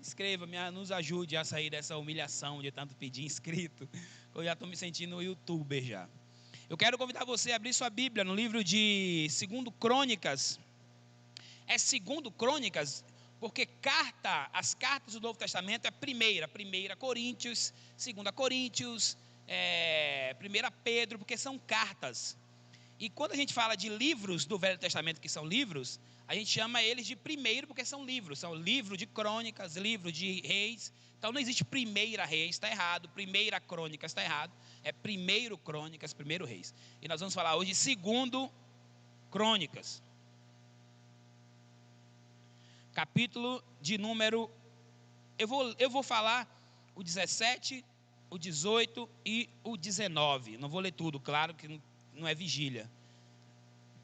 inscreva, nos ajude a sair dessa humilhação de tanto pedir inscrito. Eu já estou me sentindo youtuber já. Eu quero convidar você a abrir sua Bíblia no livro de 2 Crônicas. É 2 Crônicas, porque as cartas do Novo Testamento é primeira Coríntios, 2 Coríntios, 1 Pedro, porque são cartas. E quando a gente fala de livros do Velho Testamento, que são livros, a gente chama eles de primeiro, porque são livro de crônicas, livro de reis. Então não existe primeira reis, está errado, primeira crônicas está errado, é primeiro crônicas, primeiro reis. E nós vamos falar hoje de 2 Crônicas, capítulo de número, eu vou falar o 17, o 18 e o 19, não vou ler tudo, claro que não é vigília,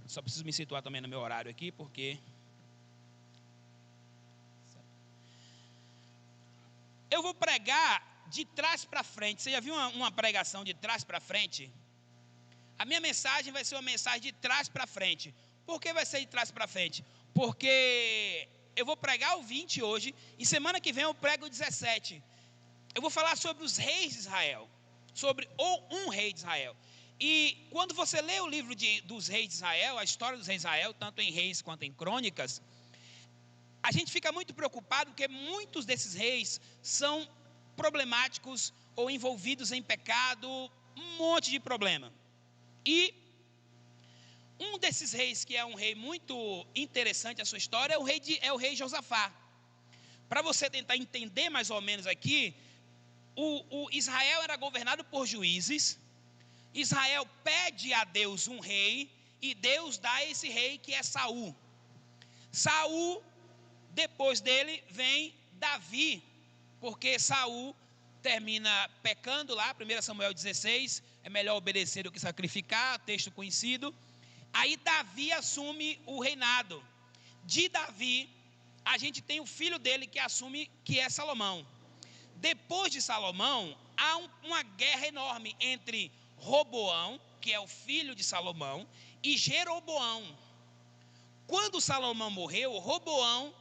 só preciso me situar também no meu horário aqui, porque eu vou pregar de trás para frente. Você já viu uma pregação de trás para frente? A minha mensagem vai ser uma mensagem de trás para frente. Por que vai ser de trás para frente? Porque eu vou pregar o 20 hoje, e semana que vem eu prego o 17. Eu vou falar sobre os reis de Israel, sobre um rei de Israel. E quando você lê o livro dos reis de Israel, a história dos reis de Israel, tanto em Reis quanto em Crônicas, a gente fica muito preocupado porque muitos desses reis são problemáticos ou envolvidos em pecado, um monte de problema. E um desses reis, que é um rei muito interessante a sua história, é o rei Josafá. Para você tentar entender mais ou menos aqui, o Israel era governado por juízes. Israel pede a Deus um rei, e Deus dá esse rei, que é Saul. Saul, depois dele vem Davi, porque Saul termina pecando lá, 1 Samuel 16, é melhor obedecer do que sacrificar, texto conhecido. Aí Davi assume o reinado. De Davi, a gente tem o filho dele que assume, que é Salomão. Depois de Salomão, há uma guerra enorme entre Roboão, que é o filho de Salomão, e Jeroboão. Quando Salomão morreu, Roboão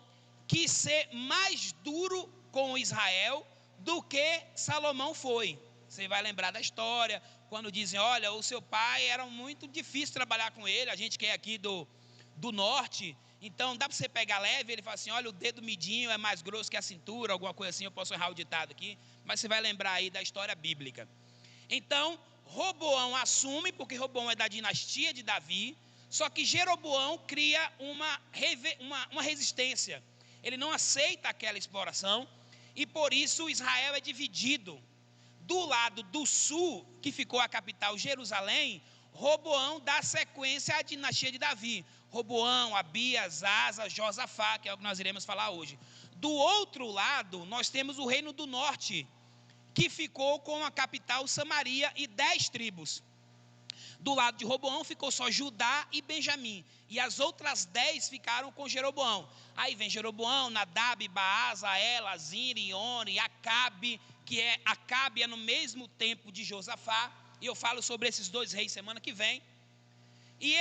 quis ser mais duro com Israel do que Salomão foi. Você vai lembrar da história, quando dizem, olha, o seu pai era muito difícil trabalhar com ele, a gente que é aqui do norte, então dá para você pegar leve. Ele fala assim, olha, o dedo midinho é mais grosso que a cintura, alguma coisa assim, eu posso errar o ditado aqui, mas você vai lembrar aí da história bíblica. Então Roboão assume, porque Roboão é da dinastia de Davi, só que Jeroboão cria uma resistência. Ele não aceita aquela exploração, e por isso Israel é dividido. Do lado do sul, que ficou a capital Jerusalém, Roboão dá sequência à dinastia de Davi. Roboão, Abias, Asa, Josafá, que é o que nós iremos falar hoje. Do outro lado, nós temos o reino do norte, que ficou com a capital Samaria e 10 tribos. Do lado de Roboão ficou só Judá e Benjamim, e as outras 10 ficaram com Jeroboão. Aí vem Jeroboão, Nadab, Baasa, Ela, Zine, Ione, Acabe, Acabe é no mesmo tempo de Josafá, e eu falo sobre esses 2 reis semana que vem. E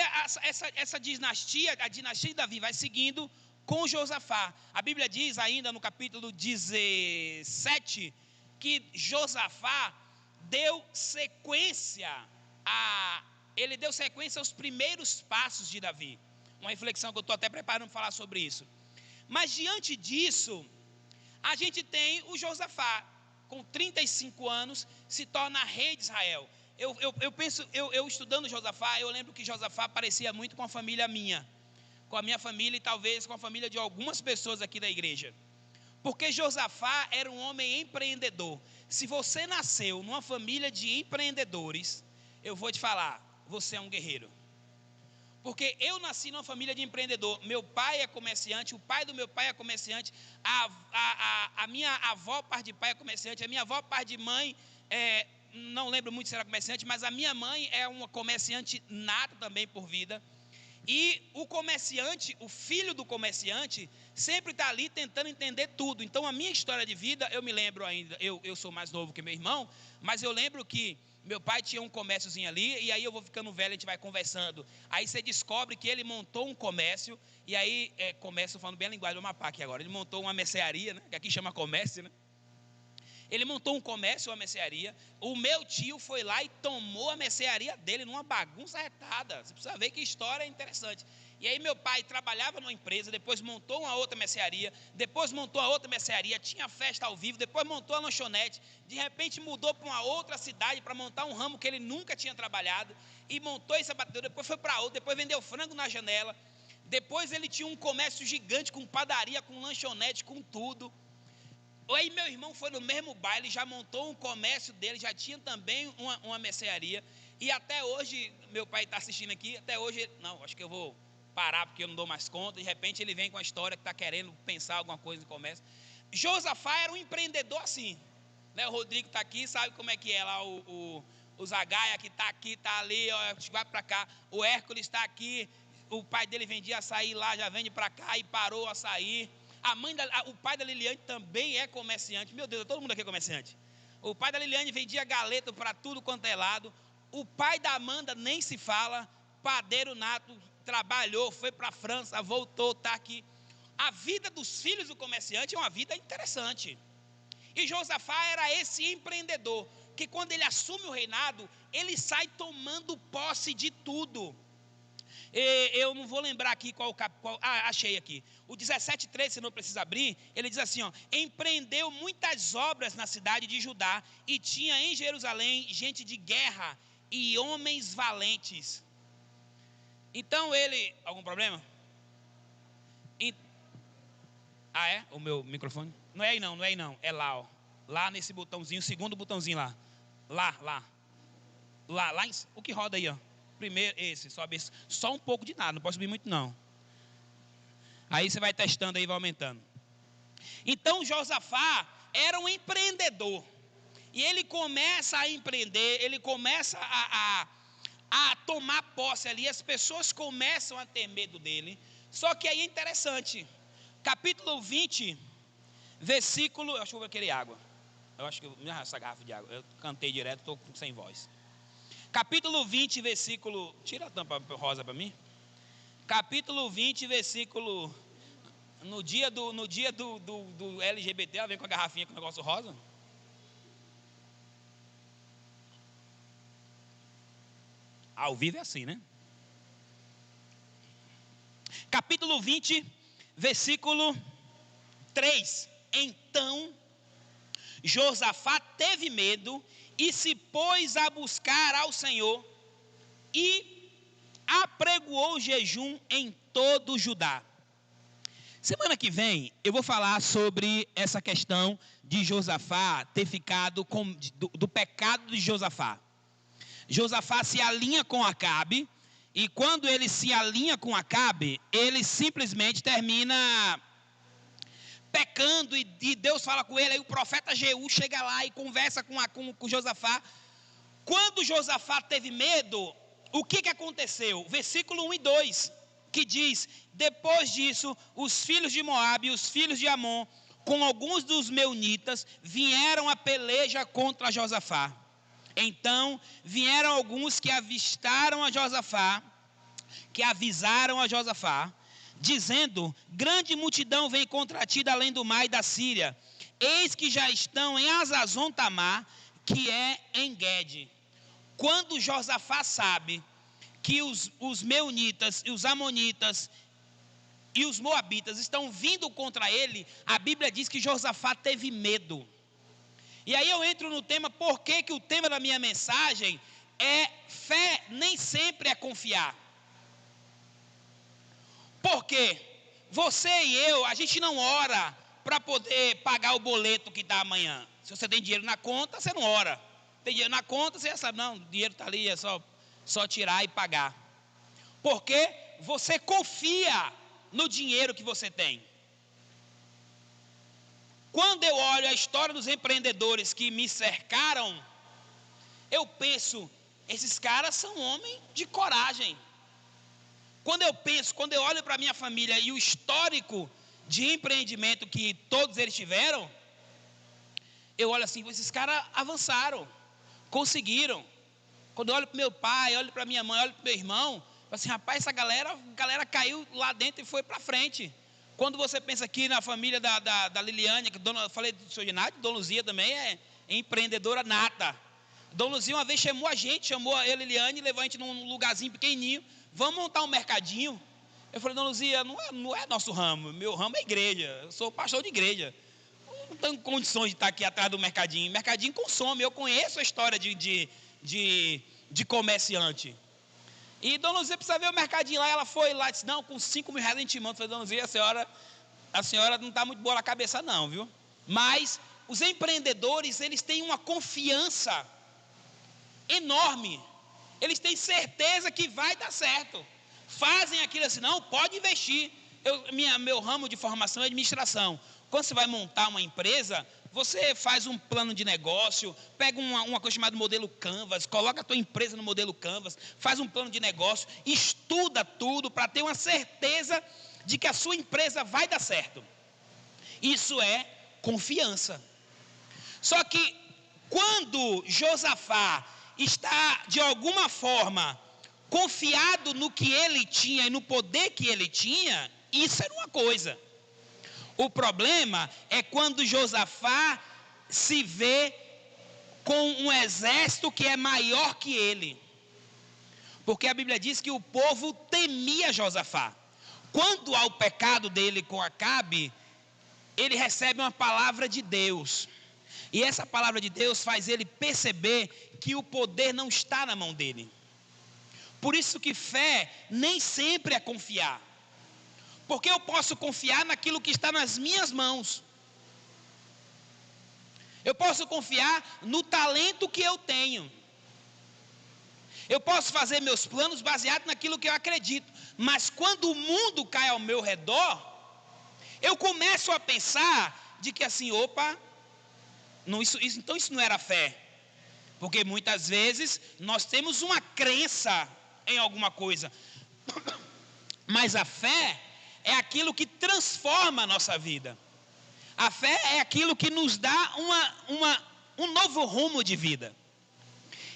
essa dinastia, a dinastia de Davi, vai seguindo com Josafá. A Bíblia diz ainda no capítulo 17, que Josafá deu sequência aos primeiros passos de Davi. Uma reflexão que eu estou até preparando para falar sobre isso. Mas diante disso, a gente tem o Josafá, com 35 anos, se torna rei de Israel. Eu estudando Josafá, eu lembro que Josafá parecia muito com a família minha, com a minha família, e talvez com a família de algumas pessoas aqui da igreja. Porque Josafá era um homem empreendedor. Se você nasceu numa família de empreendedores, eu vou te falar, você é um guerreiro. Porque eu nasci numa família de empreendedor. Meu pai é comerciante, o pai do meu pai é comerciante, a minha avó, par de pai, é comerciante, a minha avó, par de mãe, não lembro muito se era comerciante, mas a minha mãe é uma comerciante nata também por vida. E o comerciante, o filho do comerciante, sempre está ali tentando entender tudo. Então a minha história de vida, eu me lembro ainda, eu sou mais novo que meu irmão, mas eu lembro que meu pai tinha um comérciozinho ali, e aí eu vou ficando velho, a gente vai conversando. Aí você descobre que ele montou um comércio, e aí, comércio, falando bem a linguagem do Amapá aqui agora, ele montou uma mercearia, né, que aqui chama comércio, né? Ele montou um comércio, uma mercearia. O meu tio foi lá e tomou a mercearia dele numa bagunça retada. Você precisa ver que história interessante. E aí meu pai trabalhava numa empresa, depois montou uma outra mercearia, depois montou a outra mercearia, tinha festa ao vivo, depois montou a lanchonete, de repente mudou para uma outra cidade para montar um ramo que ele nunca tinha trabalhado, e montou esse abatedouro, depois foi para outro, depois vendeu frango na janela, depois ele tinha um comércio gigante com padaria, com lanchonete, com tudo. Aí meu irmão foi no mesmo baile, já montou um comércio dele, já tinha também uma mercearia. E até hoje, meu pai está assistindo aqui, até hoje, não, acho que eu vou parar porque eu não dou mais conta. De repente ele vem com a história que está querendo pensar alguma coisa no comércio. Josafá era um empreendedor assim, né? O Rodrigo está aqui, sabe como é que é lá o Zagaia que está aqui, está ali, ó, vai para cá. O Hércules está aqui, o pai dele vendia açaí lá, já vende para cá e parou a açaí. O pai da Liliane também é comerciante. Meu Deus, todo mundo aqui é comerciante. O pai da Liliane vendia galeto para tudo quanto é lado. O pai da Amanda nem se fala. Padeiro nato, trabalhou, foi para a França, voltou, está aqui. A vida dos filhos do comerciante é uma vida interessante. E Josafá era esse empreendedor, que quando ele assume o reinado, ele sai tomando posse de tudo. Eu não vou lembrar aqui qual. Achei aqui. O 17:3, se não precisa abrir, ele diz assim, ó: empreendeu muitas obras na cidade de Judá, e tinha em Jerusalém gente de guerra e homens valentes. Então ele... Algum problema? É? O meu microfone? Não é aí não, é lá, ó. Lá nesse botãozinho, o segundo botãozinho lá. Lá, o que roda aí, ó. Primeiro, esse, sobe esse. Só um pouco de nada, não pode subir muito não. Aí você vai testando aí, vai aumentando. Então Josafá era um empreendedor. E ele começa a empreender, ele começa a tomar posse ali. As pessoas começam a ter medo dele. Só que aí é interessante. Capítulo 20, versículo... Eu acho que eu vou querer água. Eu acho que essa garrafa de água. Eu cantei direto, estou sem voz. Capítulo 20, versículo... Tira a tampa rosa para mim. Capítulo 20, versículo... No dia do LGBT, ela vem com a garrafinha com o negócio rosa. Ao vivo é assim, né? Capítulo 20, versículo 3. Então Josafá teve medo e se pôs a buscar ao Senhor e apregoou jejum em todo Judá. Semana que vem eu vou falar sobre essa questão de Josafá ter ficado do pecado de Josafá. Josafá se alinha com Acabe, e quando ele se alinha com Acabe, ele simplesmente termina pecando, e Deus fala com ele. Aí o profeta Jeú chega lá e conversa com Josafá. Quando Josafá teve medo, o que aconteceu? Versículo 1 e 2, que diz: depois disso, os filhos de Moabe e os filhos de Amon, com alguns dos meunitas, vieram a peleja contra Josafá. Então vieram alguns que avisaram a Josafá, dizendo: grande multidão vem contra ti da além do mar e da Síria. Eis que já estão em Hazazon Tamar, que é em Guede. Quando Josafá sabe que os meunitas e os amonitas e os moabitas estão vindo contra ele, a Bíblia diz que Josafá teve medo. E aí eu entro no tema, por que o tema da minha mensagem é fé nem sempre é confiar. Porque você e eu, a gente não ora para poder pagar o boleto que dá amanhã. Se você tem dinheiro na conta, você não ora. Tem dinheiro na conta, você já sabe, não, o dinheiro está ali, é só tirar e pagar. Porque você confia no dinheiro que você tem. Quando eu olho a história dos empreendedores que me cercaram, eu penso, esses caras são homens de coragem. Quando eu olho para a minha família e o histórico de empreendimento que todos eles tiveram, eu olho assim, esses caras avançaram, conseguiram. Quando eu olho para meu pai, olho para minha mãe, olho para meu irmão, eu assim, rapaz, essa galera caiu lá dentro e foi para frente. Quando você pensa aqui na família da Liliane, que falei do seu Genário, Dona Luzia também é empreendedora nata. Dona Luzia uma vez chamou a Liliane, levou a gente num lugarzinho pequenininho, vamos montar um mercadinho. Eu falei, Dona Luzia, não é nosso ramo, meu ramo é igreja, eu sou pastor de igreja. Não tenho condições de estar aqui atrás do mercadinho. Mercadinho consome, eu conheço a história de comerciante. E Dona Luzia precisa ver o mercadinho lá, ela foi lá e disse, não, com 5 mil reais a gente manda. Eu falei, Dona Luzia, a senhora não está muito boa na cabeça não, viu? Mas os empreendedores, eles têm uma confiança enorme, eles têm certeza que vai dar certo, fazem aquilo assim, não, pode investir. Meu ramo de formação é administração. Quando você vai montar uma empresa, você faz um plano de negócio, pega uma coisa chamada modelo Canvas, coloca a tua empresa no modelo Canvas, faz um plano de negócio, estuda tudo para ter uma certeza de que a sua empresa vai dar certo. Isso é confiança. Só que quando Josafá está de alguma forma confiado no que ele tinha e no poder que ele tinha, isso era uma coisa. O problema é quando Josafá se vê com um exército que é maior que ele. Porque a Bíblia diz que o povo temia Josafá. Quando há o pecado dele com Acabe, ele recebe uma palavra de Deus. E essa palavra de Deus faz ele perceber que o poder não está na mão dele. Por isso que fé nem sempre é confiar. Porque eu posso confiar naquilo que está nas minhas mãos. Eu posso confiar no talento que eu tenho. Eu posso fazer meus planos baseados naquilo que eu acredito. Mas quando o mundo cai ao meu redor, eu começo a pensar de que assim, então isso não era fé. Porque muitas vezes nós temos uma crença em alguma coisa. Mas a fé é aquilo que transforma a nossa vida. A fé é aquilo que nos dá um novo rumo de vida.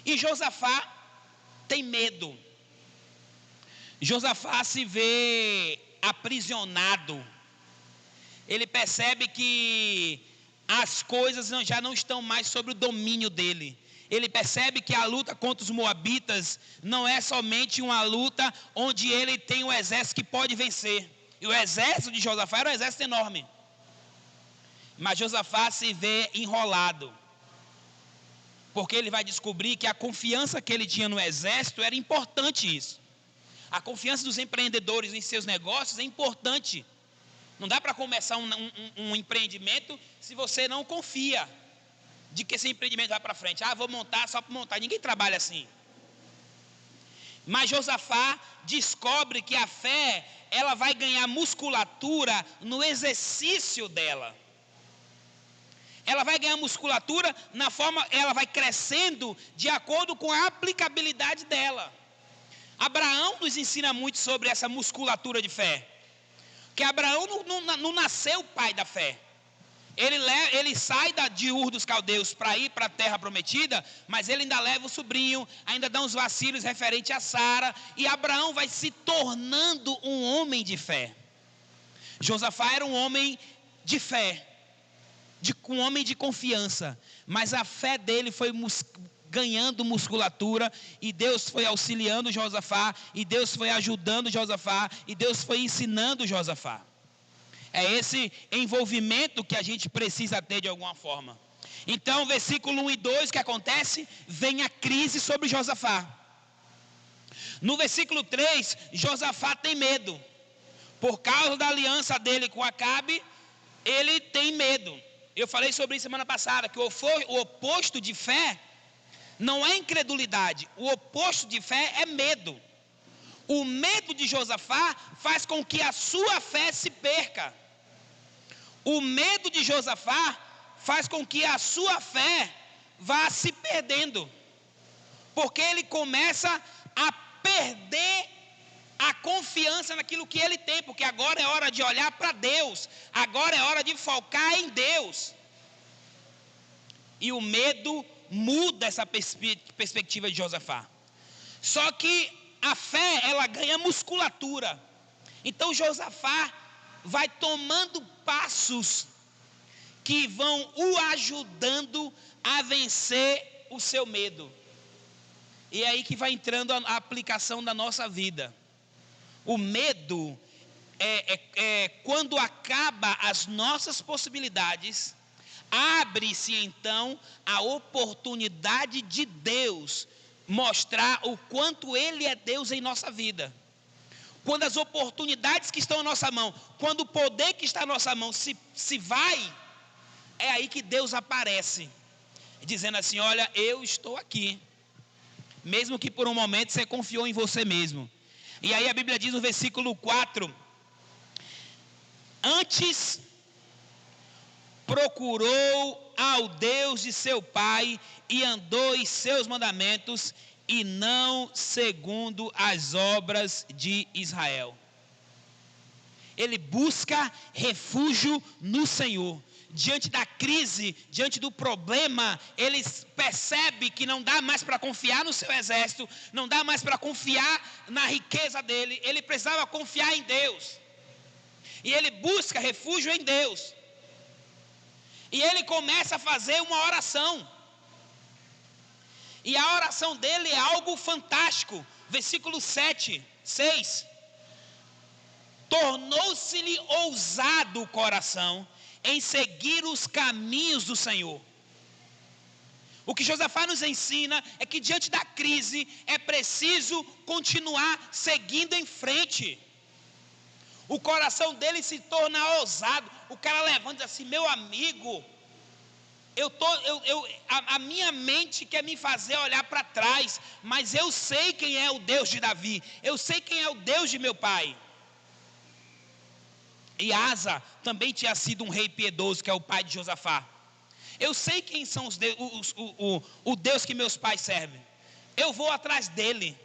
E Josafá tem medo. Josafá se vê aprisionado. Ele percebe que as coisas já não estão mais sob o domínio dele. Ele percebe que a luta contra os moabitas não é somente uma luta onde ele tem um exército que pode vencer. E o exército de Josafá era um exército enorme. Mas Josafá se vê enrolado. Porque ele vai descobrir que a confiança que ele tinha no exército era importante isso. A confiança dos empreendedores em seus negócios é importante. Não dá para começar um empreendimento se você não confia de que esse empreendimento vai para frente. Vou montar só para montar. Ninguém trabalha assim. Mas Josafá descobre que a fé, ela vai ganhar musculatura no exercício dela. Ela vai ganhar musculatura na forma, ela vai crescendo de acordo com a aplicabilidade dela. Abraão nos ensina muito sobre essa musculatura de fé. Que Abraão não nasceu pai da fé. Ele sai de Ur dos Caldeus para ir para a terra prometida, mas ele ainda leva o sobrinho, ainda dá uns vacilos referente a Sara, e Abraão vai se tornando um homem de fé. Josafá era um homem de fé, um homem de confiança, mas a fé dele foi ganhando musculatura, e Deus foi auxiliando Josafá, e Deus foi ajudando Josafá, e Deus foi ensinando Josafá. É esse envolvimento que a gente precisa ter de alguma forma. Então, versículo 1 e 2, o que acontece? Vem a crise sobre Josafá. No versículo 3, Josafá tem medo. Por causa da aliança dele com Acabe, ele tem medo. Eu falei sobre isso semana passada, que o oposto de fé não é incredulidade. O oposto de fé é medo. O medo de Josafá faz com que a sua fé se perca. O medo de Josafá faz com que a sua fé vá se perdendo. Porque ele começa a perder a confiança naquilo que ele tem, porque agora é hora de olhar para Deus, agora é hora de focar em Deus. E o medo muda essa perspectiva de Josafá. Só que a fé, ela ganha musculatura. Então Josafá vai tomando passos que vão o ajudando a vencer o seu medo. E é aí que vai entrando a aplicação da nossa vida. O medo é quando acaba as nossas possibilidades, abre-se então a oportunidade de Deus mostrar o quanto Ele é Deus em nossa vida. Quando as oportunidades que estão à nossa mão, quando o poder que está à nossa mão se vai, é aí que Deus aparece, dizendo assim: olha, eu estou aqui. Mesmo que por um momento você confiou em você mesmo. E aí a Bíblia diz no versículo 4: antes procurou ao Deus de seu pai e andou em seus mandamentos, e não segundo as obras de Israel. Ele busca refúgio no Senhor. Diante da crise, diante do problema, ele percebe que não dá mais para confiar no seu exército, não dá mais para confiar na riqueza dele, ele precisava confiar em Deus. E ele busca refúgio em Deus. E ele começa a fazer uma oração. E a oração dele é algo fantástico. Versículo 6. Tornou-se-lhe ousado o coração em seguir os caminhos do Senhor. O que Josafá nos ensina é que diante da crise é preciso continuar seguindo em frente. O coração dele se torna ousado. O cara levanta assim: meu amigo, a minha mente quer me fazer olhar para trás, mas eu sei quem é o Deus de Davi, eu sei quem é o Deus de meu pai. E Asa também tinha sido um rei piedoso, que é o pai de Josafá. Eu sei quem são o Deus que meus pais servem. Eu vou atrás dele.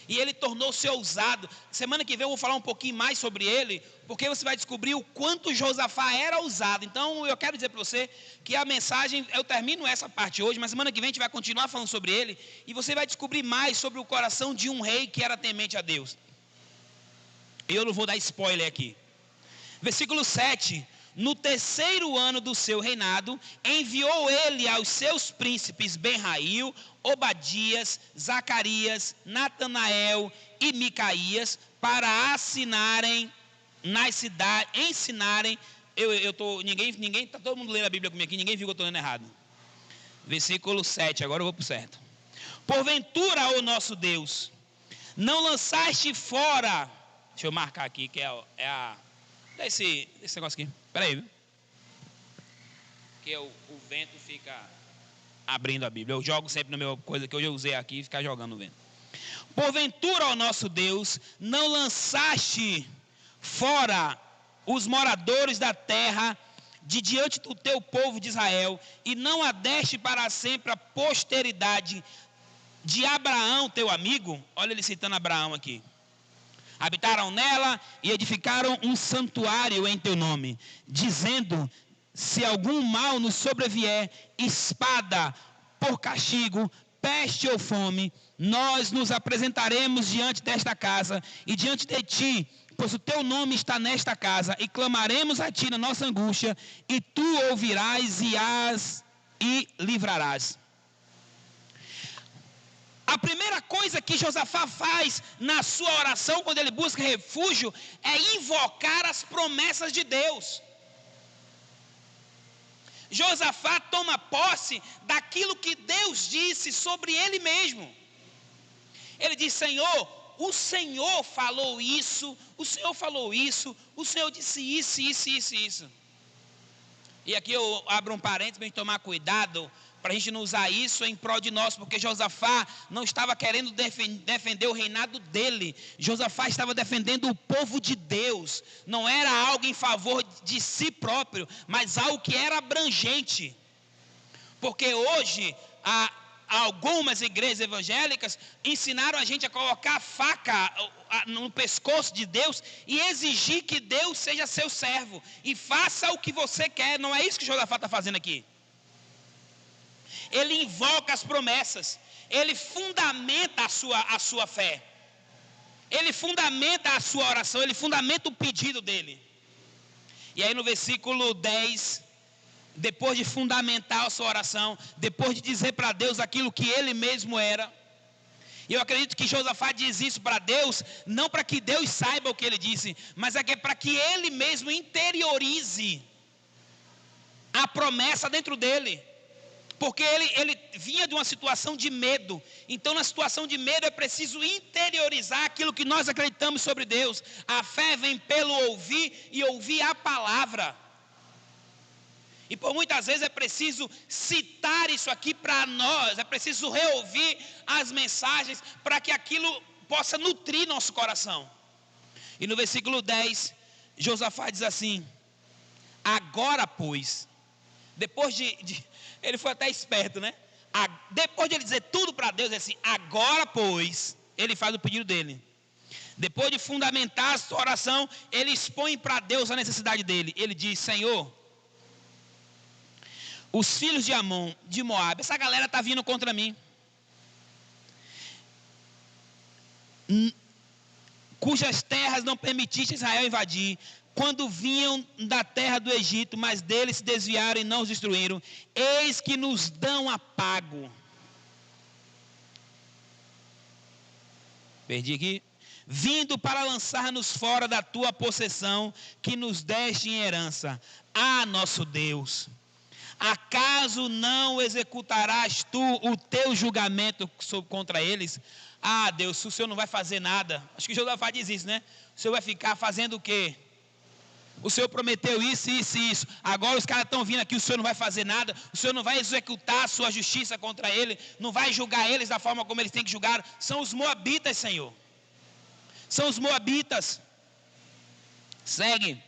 E ele tornou-se ousado. Semana que vem eu vou falar um pouquinho mais sobre ele, porque você vai descobrir o quanto Josafá era ousado. Então eu quero dizer para você que a mensagem, eu termino essa parte hoje, mas semana que vem a gente vai continuar falando sobre ele, e você vai descobrir mais sobre o coração de um rei que era temente a Deus. Eu não vou dar spoiler aqui. Versículo 7: no 3º ano do seu reinado, enviou ele aos seus príncipes Benrail, Obadias, Zacarias, Natanael e Micaías, para assinarem nas cidades, ensinarem. Ninguém, está todo mundo lendo a Bíblia comigo aqui, ninguém viu que eu estou lendo errado. Versículo 7, agora eu vou para o certo. Porventura, ó nosso Deus, não lançaste fora, deixa eu marcar aqui, que é a esse negócio aqui, peraí, viu? Que o vento fica abrindo a Bíblia. Eu jogo sempre na mesma coisa que hoje eu usei aqui, ficar jogando no vento. Porventura, ó nosso Deus, não lançaste fora os moradores da terra de diante do teu povo de Israel, e não a deste para sempre a posteridade de Abraão, teu amigo. Olha ele citando Abraão aqui. Habitaram nela e edificaram um santuário em teu nome, dizendo: se algum mal nos sobrevier, espada por castigo, peste ou fome, nós nos apresentaremos diante desta casa e diante de ti, pois o teu nome está nesta casa, e clamaremos a ti na nossa angústia, e tu ouvirás e livrarás. A primeira coisa que Josafá faz na sua oração, quando ele busca refúgio, é invocar as promessas de Deus. Josafá toma posse daquilo que Deus disse sobre ele mesmo. Ele diz: Senhor, o Senhor falou isso, o Senhor falou isso, o Senhor disse isso. E aqui eu abro um parênteses para a gente tomar cuidado, para a gente não usar isso em prol de nós, porque Josafá não estava querendo defender o reinado dele. Josafá estava defendendo o povo de Deus. Não era algo em favor de si próprio, mas algo que era abrangente. Porque hoje algumas igrejas evangélicas ensinaram a gente a colocar a faca no pescoço de Deus e exigir que Deus seja seu servo e faça o que você quer. Não é isso que Josafá está fazendo aqui. Ele invoca as promessas, ele fundamenta a sua fé, ele fundamenta a sua oração, ele fundamenta o pedido dele. E aí no versículo 10, depois de fundamentar a sua oração, depois de dizer para Deus aquilo que ele mesmo era, eu acredito que Josafá diz isso para Deus, não para que Deus saiba o que ele disse, mas é para que ele mesmo interiorize a promessa dentro dele. Porque ele vinha de uma situação de medo. Então, na situação de medo, é preciso interiorizar aquilo que nós acreditamos sobre Deus. A fé vem pelo ouvir e ouvir a palavra. E por muitas vezes é preciso citar isso aqui para nós. É preciso reouvir as mensagens para que aquilo possa nutrir nosso coração. E no versículo 10, Josafá diz assim: agora, pois, depois ele foi até esperto, né? Depois de ele dizer tudo para Deus, ele assim, agora pois, ele faz o pedido dele. Depois de fundamentar a sua oração, ele expõe para Deus a necessidade dele. Ele diz: Senhor, os filhos de Amon, de Moabe, essa galera está vindo contra mim, cujas terras não permitiste Israel invadir, quando vinham da terra do Egito, mas deles se desviaram e não os destruíram. Eis que nos dão apago. Perdi aqui. Vindo para lançar-nos fora da tua possessão, que nos deste em herança. Ah, nosso Deus, acaso não executarás tu o teu julgamento contra eles? Ah, Deus, o Senhor não vai fazer nada. Acho que Josafá diz isso, né? O Senhor vai ficar fazendo o quê? O Senhor prometeu isso, isso e isso. Agora os caras estão vindo aqui, o Senhor não vai fazer nada. O Senhor não vai executar a sua justiça contra ele. Não vai julgar eles da forma como eles têm que julgar. São os moabitas, Senhor. São os moabitas. Segue.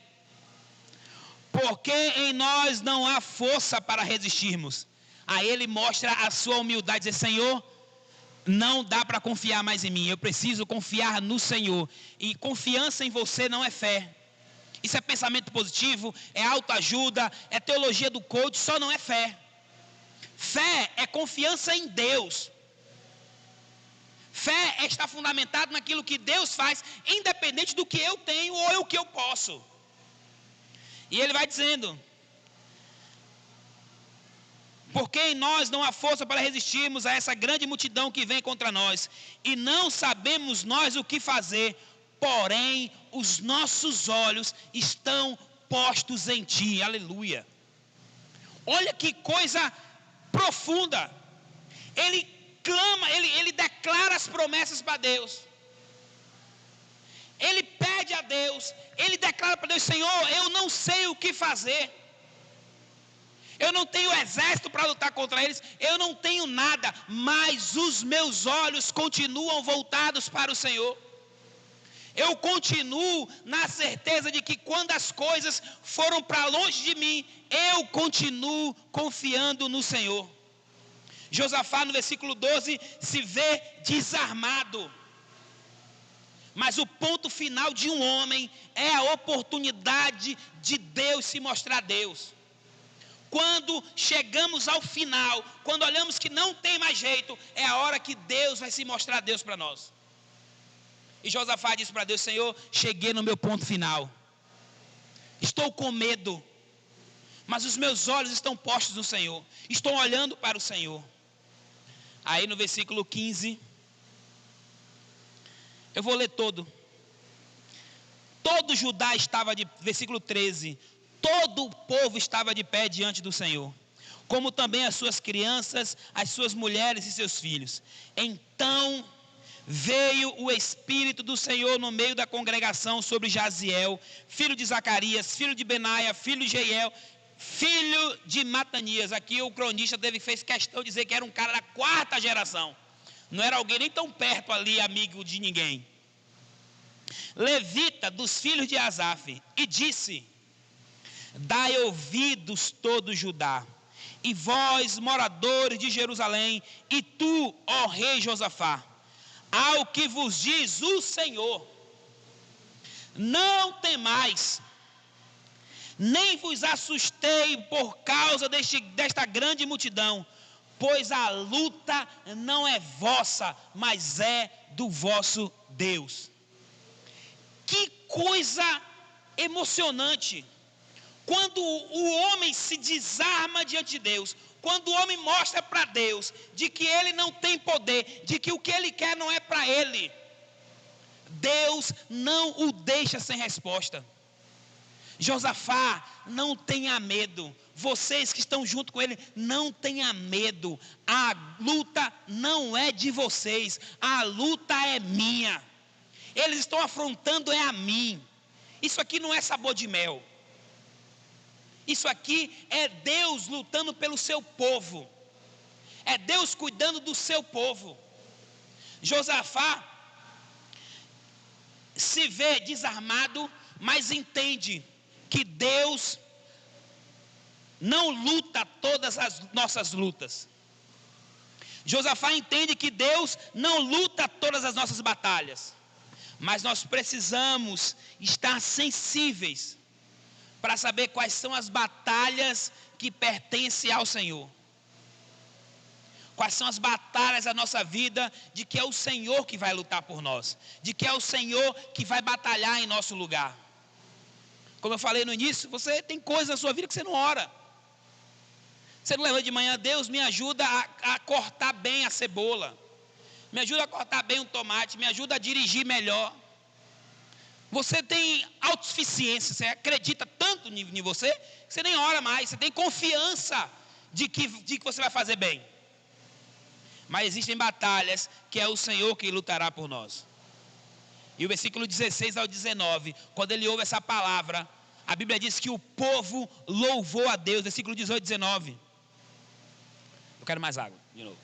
Porque em nós não há força para resistirmos. Aí ele mostra a sua humildade. Diz: Senhor, não dá para confiar mais em mim. Eu preciso confiar no Senhor. E confiança em você não é fé. Isso é pensamento positivo, é autoajuda, é teologia do coach, só não é fé. Fé é confiança em Deus. Fé é estar fundamentado naquilo que Deus faz, independente do que eu tenho ou o que eu posso. E ele vai dizendo: porque em nós não há força para resistirmos a essa grande multidão que vem contra nós, e não sabemos nós o que fazer, porém os nossos olhos estão postos em ti. Aleluia. Olha que coisa profunda. Ele clama, ele declara as promessas para Deus. Ele pede a Deus, ele declara para Deus: Senhor, eu não sei o que fazer. Eu não tenho exército para lutar contra eles, eu não tenho nada, mas os meus olhos continuam voltados para o Senhor. Eu continuo na certeza de que quando as coisas foram para longe de mim, eu continuo confiando no Senhor. Josafá, no versículo 12, se vê desarmado. Mas o ponto final de um homem é a oportunidade de Deus se mostrar Deus. Quando chegamos ao final, quando olhamos que não tem mais jeito, é a hora que Deus vai se mostrar Deus para nós. E Josafá disse para Deus: Senhor, cheguei no meu ponto final. Estou com medo, mas os meus olhos estão postos no Senhor. Estou olhando para o Senhor. Aí no versículo 15, eu vou ler todo. Todo Judá estava de, versículo 13, todo o povo estava de pé diante do Senhor, como também as suas crianças, as suas mulheres e seus filhos. Então veio o Espírito do Senhor no meio da congregação sobre Jaziel, filho de Zacarias, filho de Benaia, filho de Jeiel, filho de Matanias. Aqui o cronista fez questão de dizer que era um cara da quarta geração. Não era alguém nem tão perto ali, amigo de ninguém. Levita dos filhos de Asaf, e disse: dai ouvidos todo Judá, e vós, moradores de Jerusalém, e tu, ó rei Josafá, ao que vos diz o Senhor: não temais, nem vos assustei por causa desta grande multidão, pois a luta não é vossa, mas é do vosso Deus. Que coisa emocionante! Quando o homem se desarma diante de Deus, quando o homem mostra para Deus de que ele não tem poder, de que o que ele quer não é para ele, Deus não o deixa sem resposta. Josafá, não tenha medo. Vocês que estão junto com ele, não tenha medo. A luta não é de vocês, a luta é minha. Eles estão afrontando a mim. Isso aqui não é sabor de mel. Isso aqui é Deus lutando pelo seu povo. É Deus cuidando do seu povo. Josafá se vê desarmado, mas entende que Deus não luta todas as nossas lutas. Josafá entende que Deus não luta todas as nossas batalhas, mas nós precisamos estar sensíveis para saber quais são as batalhas que pertencem ao Senhor. Quais são as batalhas da nossa vida, de que é o Senhor que vai lutar por nós, de que é o Senhor que vai batalhar em nosso lugar. Como eu falei no início, você tem coisas na sua vida que você não ora. Você não levanta de manhã: Deus, me ajuda a cortar bem a cebola, me ajuda a cortar bem o tomate, me ajuda a dirigir melhor. Você tem autossuficiência, você acredita tanto em você, que você nem ora mais, você tem confiança de que você vai fazer bem. Mas existem batalhas que é o Senhor que lutará por nós. E o versículo 16 ao 19, quando ele ouve essa palavra, a Bíblia diz que o povo louvou a Deus. Versículo 18 e 19. Eu quero mais água, de novo.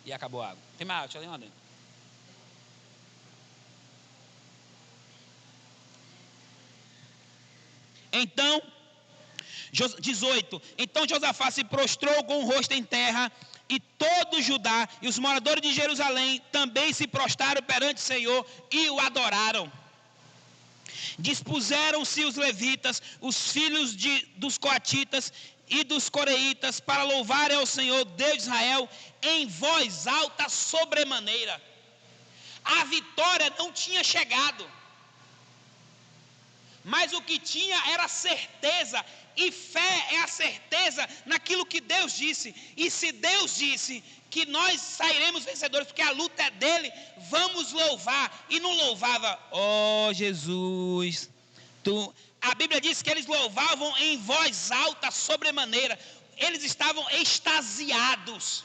E acabou a água. Tem mais água, deixa eu lá dentro. Então, 18. Então Josafá se prostrou com o rosto em terra, e todo Judá e os moradores de Jerusalém também se prostraram perante o Senhor e o adoraram. Dispuseram-se os levitas, os filhos dos coatitas e dos coreitas, para louvarem ao Senhor, Deus de Israel, em voz alta sobremaneira. A vitória não tinha chegado, mas o que tinha era certeza. E fé é a certeza naquilo que Deus disse. E se Deus disse que nós sairemos vencedores, porque a luta é dele, vamos louvar. E não louvava: ó Jesus, a Bíblia diz que eles louvavam em voz alta sobremaneira. Eles estavam extasiados.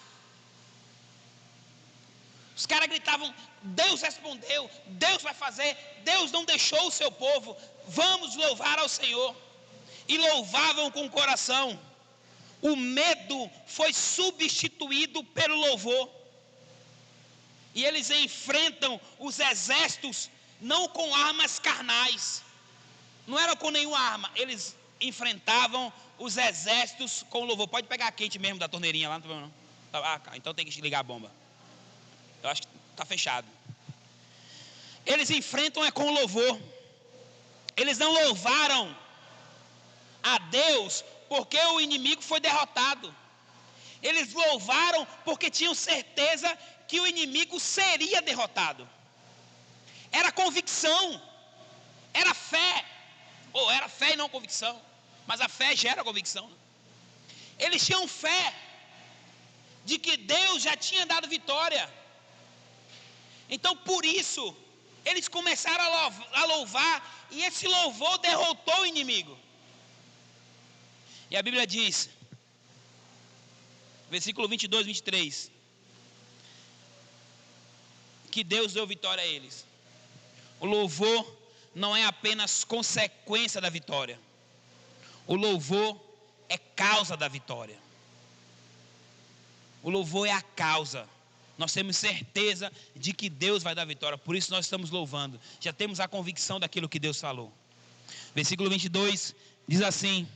Os caras gritavam: Deus respondeu, Deus vai fazer, Deus não deixou o seu povo, vamos louvar ao Senhor. E louvavam com o coração. O medo foi substituído pelo louvor. E eles enfrentam os exércitos não com armas carnais, não era com nenhuma arma, eles enfrentavam os exércitos com louvor. Pode pegar a quente mesmo da torneirinha lá, não tem problema não. Ah, então tem que ligar a bomba. Eu acho que está fechado. Eles enfrentam com louvor. Eles não louvaram a Deus porque o inimigo foi derrotado. Eles louvaram porque tinham certeza que o inimigo seria derrotado. Era convicção, era fé, ou era fé e não convicção, mas a fé gera convicção. Eles tinham fé de que Deus já tinha dado vitória. Então por isso eles começaram a louvar, e esse louvor derrotou o inimigo. E a Bíblia diz, versículo 22 e 23, que Deus deu vitória a eles. O louvor não é apenas consequência da vitória. O louvor é causa da vitória. O louvor é a causa. Nós temos certeza de que Deus vai dar vitória, por isso nós estamos louvando. Já temos a convicção daquilo que Deus falou. Versículo 22 diz assim: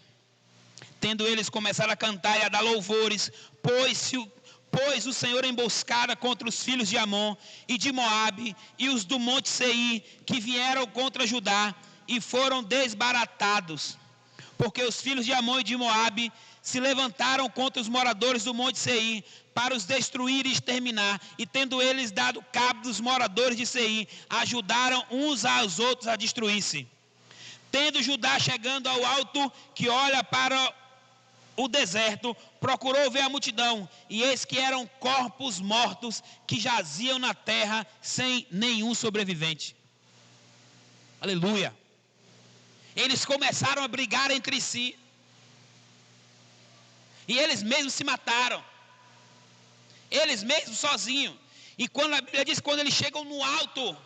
Tendo eles começado a cantar e a dar louvores, pôs o Senhor emboscada contra os filhos de Amon e de Moabe e os do monte Seir, que vieram contra Judá, e foram desbaratados, porque os filhos de Amon e de Moabe se levantaram contra os moradores do monte Seir, para os destruir e exterminar, e tendo eles dado cabo dos moradores de Seir, ajudaram uns aos outros a destruir-se. Tendo Judá chegando ao alto que olha para o deserto, procurou ver a multidão, e eis que eram corpos mortos que jaziam na terra sem nenhum sobrevivente. Aleluia. Eles começaram a brigar entre si, e eles mesmos se mataram, eles mesmos sozinhos. E quando a Bíblia diz, quando eles chegam no alto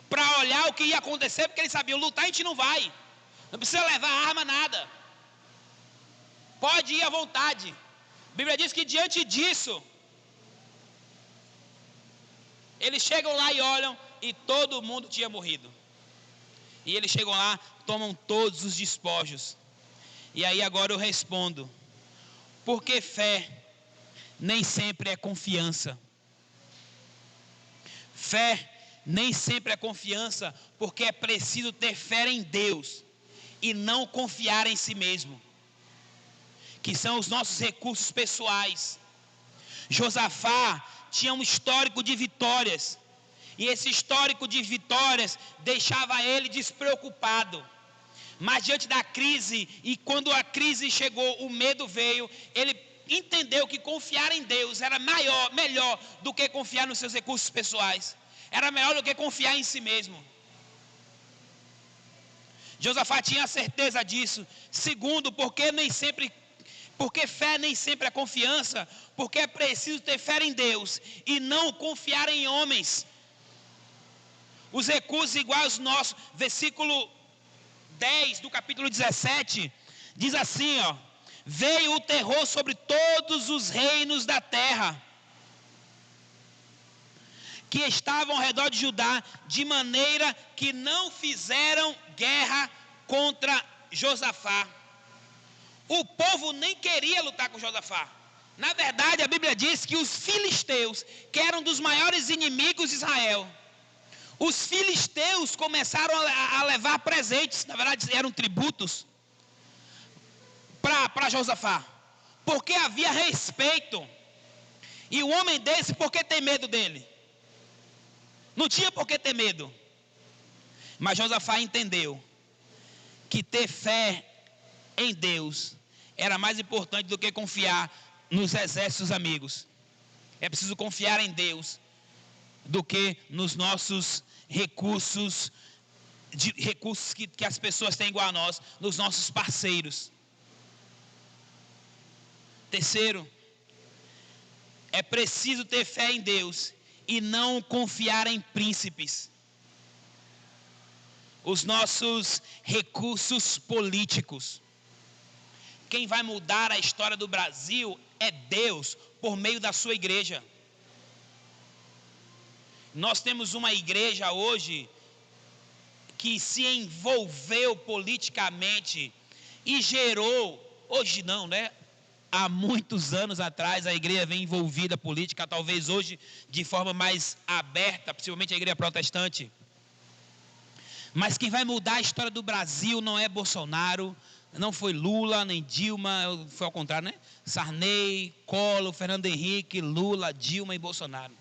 para olhar o que ia acontecer, porque eles sabiam, lutar a gente não vai, não precisa levar arma, nada, pode ir à vontade. A Bíblia diz que diante disso, eles chegam lá e olham, e todo mundo tinha morrido. E eles chegam lá, tomam todos os despojos. E aí agora eu respondo, porque fé nem sempre é confiança. Fé nem sempre é confiança, porque é preciso ter fé em Deus e não confiar em si mesmo, que são os nossos recursos pessoais. Josafá tinha um histórico de vitórias, e esse histórico de vitórias deixava ele despreocupado. Mas diante da crise, e quando a crise chegou, o medo veio, ele entendeu que confiar em Deus era melhor do que confiar nos seus recursos pessoais, era melhor do que confiar em si mesmo. Josafá tinha certeza disso. Segundo, porque fé nem sempre é confiança, porque é preciso ter fé em Deus e não confiar em homens. Os recursos iguais aos nossos, versículo 10 do capítulo 17, diz assim, ó: veio o terror sobre todos os reinos da terra que estavam ao redor de Judá, de maneira que não fizeram guerra contra Josafá. O povo nem queria lutar com Josafá. Na verdade, a Bíblia diz que os filisteus, que eram dos maiores inimigos de Israel, os filisteus começaram a levar presentes, na verdade eram tributos, para Josafá, porque havia respeito. E o homem desse, por que ter medo dele? Não tinha por que ter medo. Mas Josafá entendeu que ter fé em Deus era mais importante do que confiar nos exércitos amigos. É preciso confiar em Deus do que nos nossos recursos, que as pessoas têm igual a nós, nos nossos parceiros. Terceiro, é preciso ter fé em Deus e não confiar em príncipes. Os nossos recursos políticos. Quem vai mudar a história do Brasil é Deus, por meio da sua igreja. Nós temos uma igreja hoje que se envolveu politicamente e gerou, hoje não, né? Há muitos anos atrás a igreja vem envolvida política, talvez hoje de forma mais aberta, principalmente a igreja protestante. Mas quem vai mudar a história do Brasil não é Bolsonaro, não foi Lula, nem Dilma, foi ao contrário, né? Sarney, Collor, Fernando Henrique, Lula, Dilma e Bolsonaro.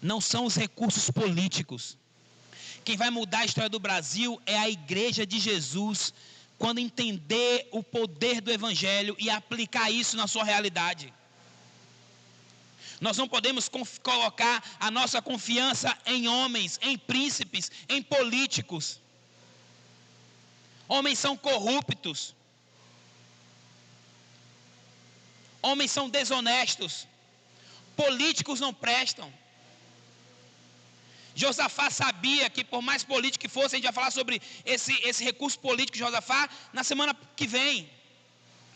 Não são os recursos políticos. Quem vai mudar a história do Brasil é a igreja de Jesus, quando entender o poder do Evangelho e aplicar isso na sua realidade. Nós não podemos colocar a nossa confiança em homens, em príncipes, em políticos. Homens são corruptos. Homens são desonestos. Políticos não prestam. Josafá sabia que, por mais político que fosse, a gente vai falar sobre esse recurso político de Josafá na semana que vem,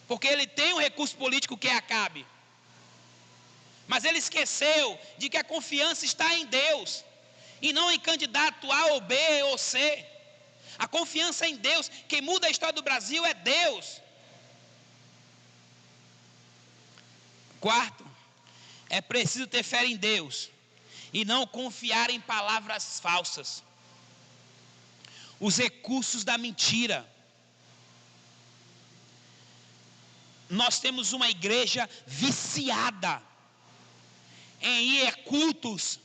porque ele tem um recurso político que é Acabe, mas ele esqueceu de que a confiança está em Deus e não em candidato A ou B ou C. A confiança em Deus, quem muda a história do Brasil é Deus. Quarto, é preciso ter fé em Deus e não confiar em palavras falsas. Os recursos da mentira. Nós temos uma igreja viciada em ir a cultos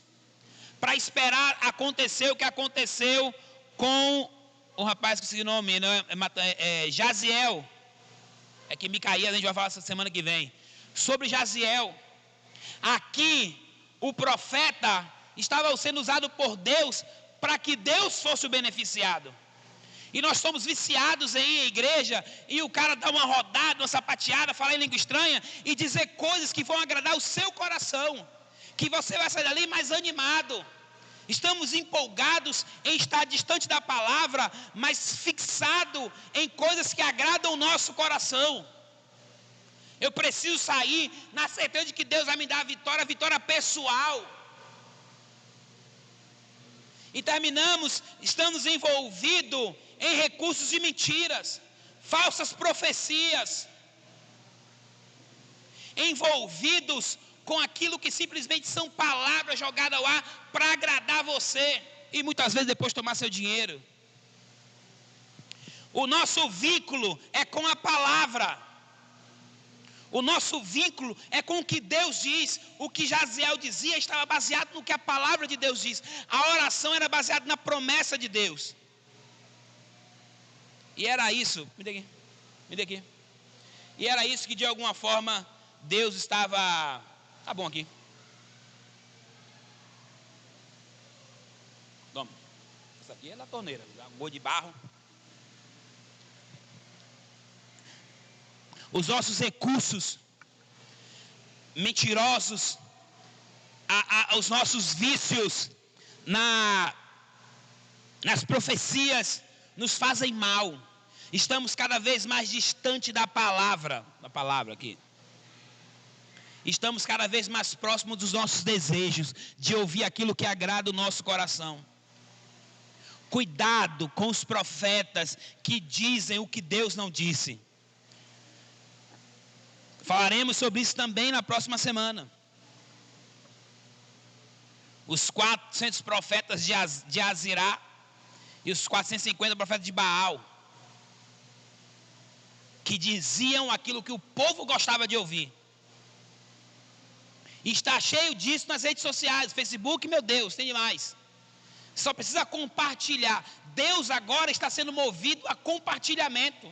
para esperar acontecer o que aconteceu com o rapaz que se nome, não é Jaziel. É que Micaías, a gente vai falar essa semana que vem sobre Jaziel. Aqui o profeta estava sendo usado por Deus para que Deus fosse o beneficiado. E nós somos viciados em ir à igreja e o cara dá uma rodada, uma sapateada, falar em língua estranha e dizer coisas que vão agradar o seu coração, que você vai sair dali mais animado. Estamos empolgados em estar distante da palavra, mas fixado em coisas que agradam o nosso coração. Eu preciso sair na certeza de que Deus vai me dar a vitória pessoal. E terminamos, estamos envolvidos em recursos de mentiras, falsas profecias, envolvidos com aquilo que simplesmente são palavras jogadas ao ar para agradar você e muitas vezes depois tomar seu dinheiro. O nosso vínculo é com a palavra. O nosso vínculo é com o que Deus diz. O que Jaziel dizia estava baseado no que a palavra de Deus diz. A oração era baseada na promessa de Deus. E era isso, me dê aqui. E era isso que de alguma forma Deus estava, tá bom aqui. Toma, essa aqui é da torneira, gol de barro. Os nossos recursos mentirosos, os nossos vícios nas profecias nos fazem mal. Estamos cada vez mais distante da palavra aqui. Estamos cada vez mais próximos dos nossos desejos, de ouvir aquilo que agrada o nosso coração. Cuidado com os profetas que dizem o que Deus não disse. Falaremos sobre isso também na próxima semana. Os 400 profetas de Azirá e os 450 profetas de Baal, que diziam aquilo que o povo gostava de ouvir. E está cheio disso nas redes sociais, Facebook, meu Deus, tem demais. Só precisa compartilhar. Deus agora está sendo movido a compartilhamento.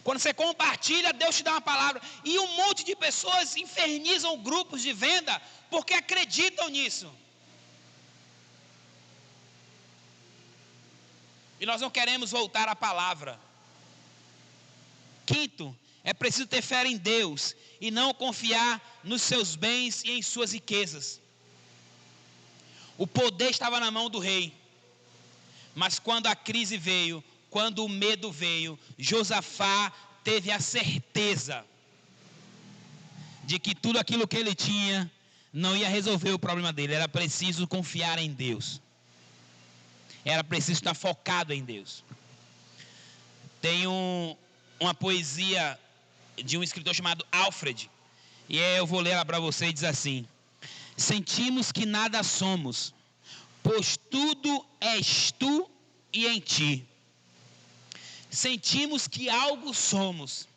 Quando você compartilha, Deus te dá uma palavra. E um monte de pessoas infernizam grupos de venda porque acreditam nisso. E nós não queremos voltar à palavra. Quinto, é preciso ter fé em Deus e não confiar nos seus bens e em suas riquezas. O poder estava na mão do rei. Mas quando a crise veio, quando o medo veio, Josafá teve a certeza de que tudo aquilo que ele tinha não ia resolver o problema dele. Era preciso confiar em Deus. Era preciso estar focado em Deus. Tem uma poesia de um escritor chamado Alfred, e eu vou ler ela para você, e diz assim: sentimos que nada somos, pois tudo és tu e em ti. Sentimos que algo somos,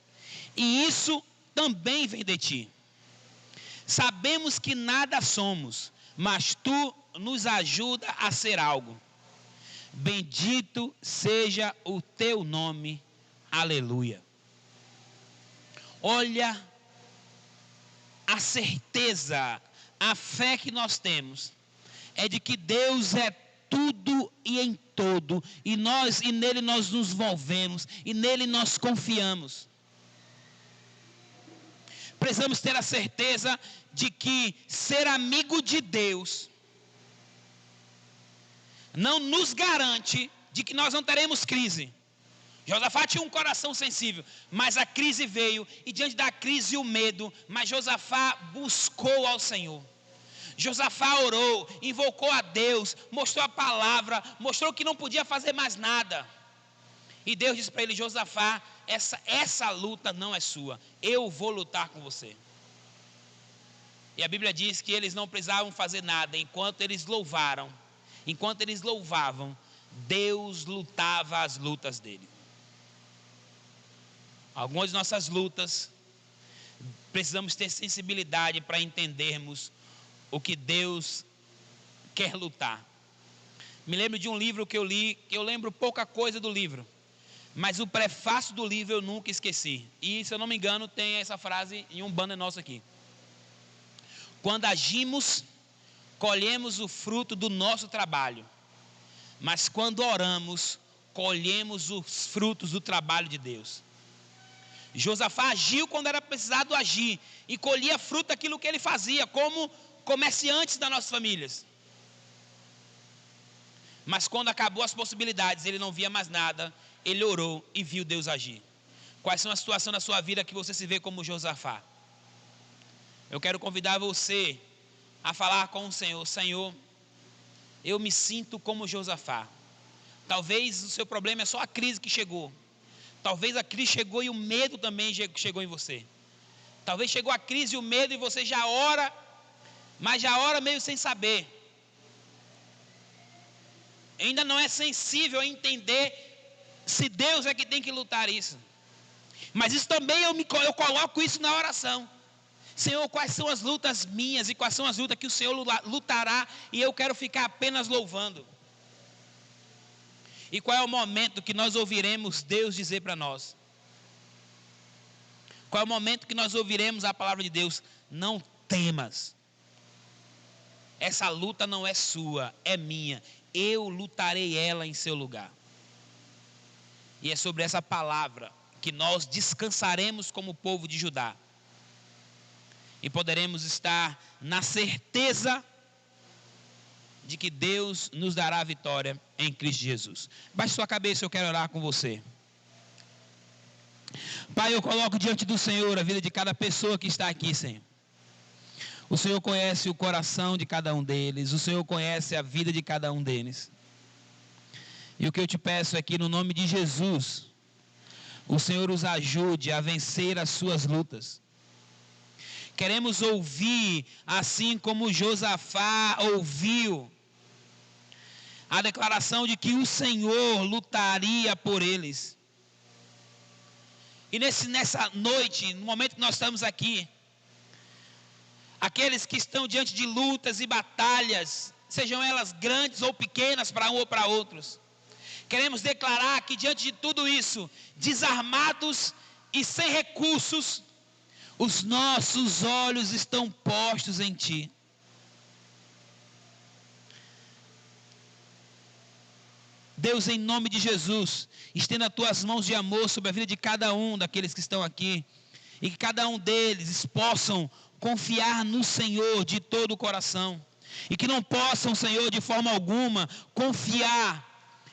e isso também vem de ti. Sabemos que nada somos, mas tu nos ajuda a ser algo. Bendito seja o teu nome. Aleluia. Olha a certeza, a fé que nós temos é de que Deus é tudo e em todo, e nele nós nos envolvemos, e nele nós confiamos. Precisamos ter a certeza de que ser amigo de Deus não nos garante de que nós não teremos crise. Josafá tinha um coração sensível, mas a crise veio, e diante da crise o medo, mas Josafá buscou ao Senhor. Josafá orou, invocou a Deus, mostrou a palavra, mostrou que não podia fazer mais nada. E Deus disse para ele: Josafá, essa luta não é sua, eu vou lutar com você. E a Bíblia diz que eles não precisavam fazer nada, enquanto eles louvavam, Deus lutava as lutas dele. Algumas de nossas lutas, precisamos ter sensibilidade para entendermos o que Deus quer lutar. Me lembro de um livro que eu li, que eu lembro pouca coisa do livro, mas o prefácio do livro eu nunca esqueci. E, se eu não me engano, tem essa frase em um banner nosso aqui: quando agimos, colhemos o fruto do nosso trabalho, mas quando oramos, colhemos os frutos do trabalho de Deus. Josafá agiu quando era precisado agir, e colhia fruto daquilo que ele fazia, como comerciantes das nossas famílias. Mas quando acabou as possibilidades, ele não via mais nada, ele orou e viu Deus agir. Quais são as situações da sua vida que você se vê como Josafá? Eu quero convidar você a falar com o Senhor: Senhor, eu me sinto como Josafá. Talvez o seu problema é só a crise que chegou. Talvez a crise chegou e o medo também chegou em você. Talvez chegou a crise e o medo e você já ora, mas já ora meio sem saber. Ainda não é sensível a entender se Deus é que tem que lutar isso. Mas isso também eu coloco isso na oração. Senhor, quais são as lutas minhas e quais são as lutas que o Senhor lutará, e eu quero ficar apenas louvando. E qual é o momento que nós ouviremos Deus dizer para nós? Qual é o momento que nós ouviremos a palavra de Deus? Não temas. Essa luta não é sua, é minha. Eu lutarei ela em seu lugar. E é sobre essa palavra que nós descansaremos como povo de Judá. E poderemos estar na certeza de que Deus nos dará a vitória em Cristo Jesus. Baixe sua cabeça, eu quero orar com você. Pai, eu coloco diante do Senhor a vida de cada pessoa que está aqui, Senhor. O Senhor conhece o coração de cada um deles, o Senhor conhece a vida de cada um deles. E o que eu te peço é que, no nome de Jesus, o Senhor os ajude a vencer as suas lutas. Queremos ouvir, assim como Josafá ouviu, a declaração de que o Senhor lutaria por eles. E nessa noite, no momento que nós estamos aqui, aqueles que estão diante de lutas e batalhas, sejam elas grandes ou pequenas para um ou para outros, queremos declarar que diante de tudo isso, desarmados e sem recursos, os nossos olhos estão postos em Ti. Deus, em nome de Jesus, estenda as Tuas mãos de amor sobre a vida de cada um daqueles que estão aqui, e que cada um deles possam confiar no Senhor de todo o coração, e que não possam, Senhor, de forma alguma, confiar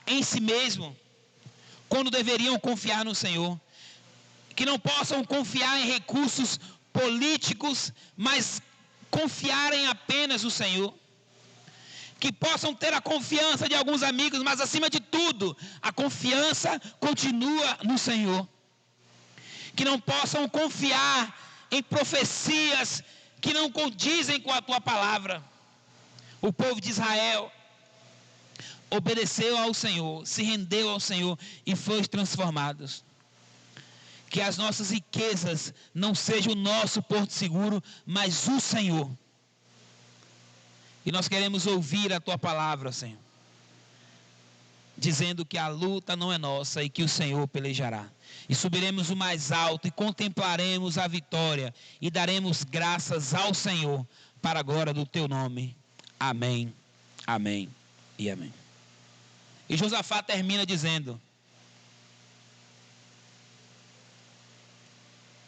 em si mesmo, quando deveriam confiar no Senhor. Que não possam confiar em recursos políticos, mas confiarem apenas no Senhor. Que possam ter a confiança de alguns amigos, mas acima de tudo, a confiança continua no Senhor. Que não possam confiar em profecias que não condizem com a Tua palavra. O povo de Israel obedeceu ao Senhor, se rendeu ao Senhor e foi transformados. Que as nossas riquezas não sejam o nosso porto seguro, mas o Senhor. E nós queremos ouvir a Tua palavra, Senhor, dizendo que a luta não é nossa e que o Senhor pelejará. E subiremos o mais alto e contemplaremos a vitória e daremos graças ao Senhor para a glória do Teu nome. Amém, amém e amém. E Josafá termina dizendo: